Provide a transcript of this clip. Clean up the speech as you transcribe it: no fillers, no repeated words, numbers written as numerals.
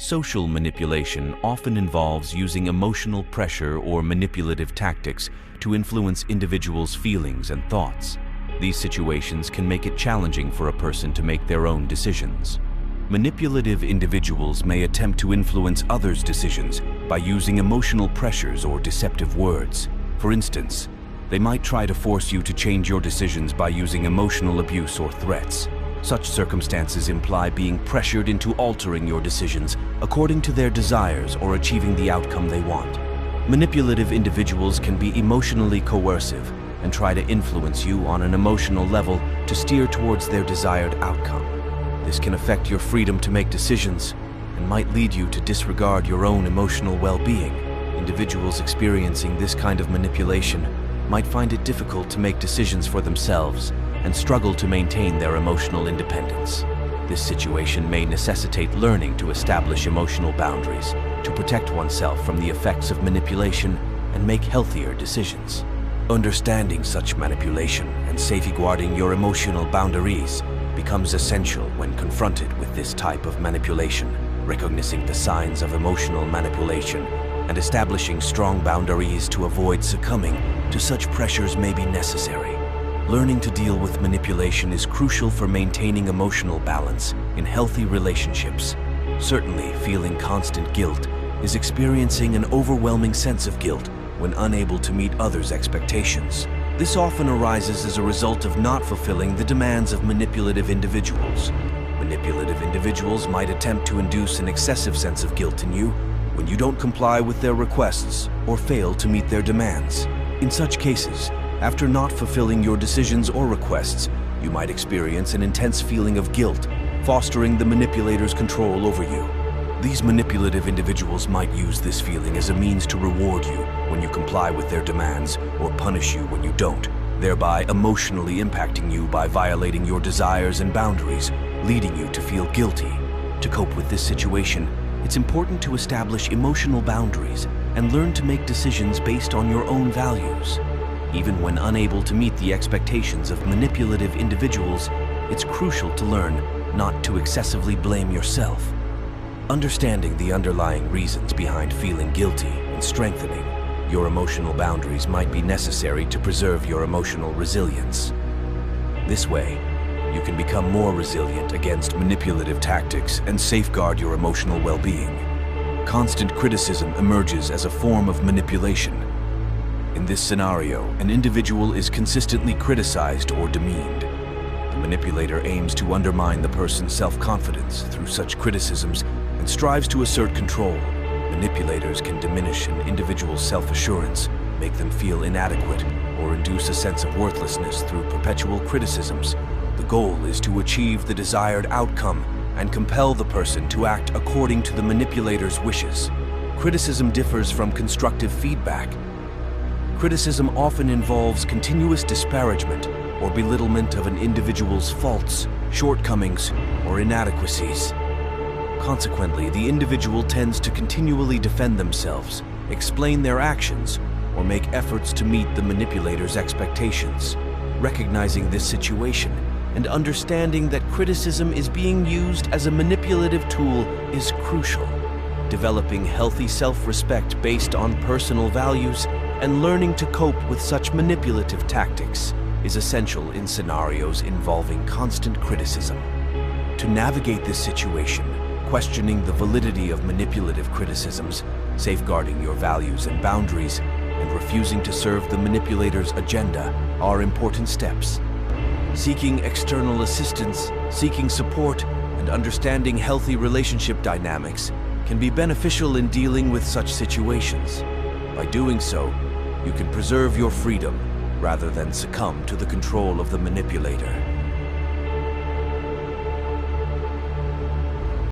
Social manipulation often involves using emotional pressure or manipulative tactics to influence individuals' feelings and thoughts. These situations can make it challenging for a person to make their own decisions. Manipulative individuals may attempt to influence others' decisions by using emotional pressures or deceptive words. For instance, they might try to force you to change your decisions by using emotional abuse or threats. Such circumstances imply being pressured into altering your decisions according to their desires or achieving the outcome they want. Manipulative individuals can be emotionally coercive and try to influence you on an emotional level to steer towards their desired outcome. This can affect your freedom to make decisions and might lead you to disregard your own emotional well-being. Individuals experiencing this kind of manipulation might find it difficult to make decisions for themselves and struggle to maintain their emotional independence. This situation may necessitate learning to establish emotional boundaries, to protect oneself from the effects of manipulation and make healthier decisions. Understanding such manipulation and safeguarding your emotional boundaries becomes essential when confronted with this type of manipulation. Recognizing the signs of emotional manipulation and establishing strong boundaries to avoid succumbing to such pressures may be necessary. Learning to deal with manipulation is crucial for maintaining emotional balance in healthy relationships. Certainly, feeling constant guilt is experiencing an overwhelming sense of guilt when unable to meet others' expectations. This often arises as a result of not fulfilling the demands of manipulative individuals. Manipulative individuals might attempt to induce an excessive sense of guilt in you when you don't comply with their requests or fail to meet their demands. In such cases, after not fulfilling your decisions or requests, you might experience an intense feeling of guilt, fostering the manipulator's control over you. These manipulative individuals might use this feeling as a means to reward you when you comply with their demands or punish you when you don't, thereby emotionally impacting you by violating your desires and boundaries, leading you to feel guilty. To cope with this situation, it's important to establish emotional boundaries and learn to make decisions based on your own values. Even when unable to meet the expectations of manipulative individuals, it's crucial to learn not to excessively blame yourself. Understanding the underlying reasons behind feeling guilty and strengthening your emotional boundaries might be necessary to preserve your emotional resilience. This way, you can become more resilient against manipulative tactics and safeguard your emotional well-being. Constant criticism emerges as a form of manipulation. In this scenario, an individual is consistently criticized or demeaned. The manipulator aims to undermine the person's self-confidence through such criticisms and strives to assert control. Manipulators can diminish an individual's self-assurance, make them feel inadequate, or induce a sense of worthlessness through perpetual criticisms. The goal is to achieve the desired outcome and compel the person to act according to the manipulator's wishes. Criticism differs from constructive feedback. Criticism often involves continuous disparagement or belittlement of an individual's faults, shortcomings, or inadequacies. Consequently, the individual tends to continually defend themselves, explain their actions, or make efforts to meet the manipulator's expectations. Recognizing this situation and understanding that criticism is being used as a manipulative tool is crucial. Developing healthy self-respect based on personal values and learning to cope with such manipulative tactics is essential in scenarios involving constant criticism. To navigate this situation, questioning the validity of manipulative criticisms, safeguarding your values and boundaries, and refusing to serve the manipulator's agenda are important steps. Seeking external assistance, seeking support, and understanding healthy relationship dynamics can be beneficial in dealing with such situations. By doing so, you can preserve your freedom rather than succumb to the control of the manipulator.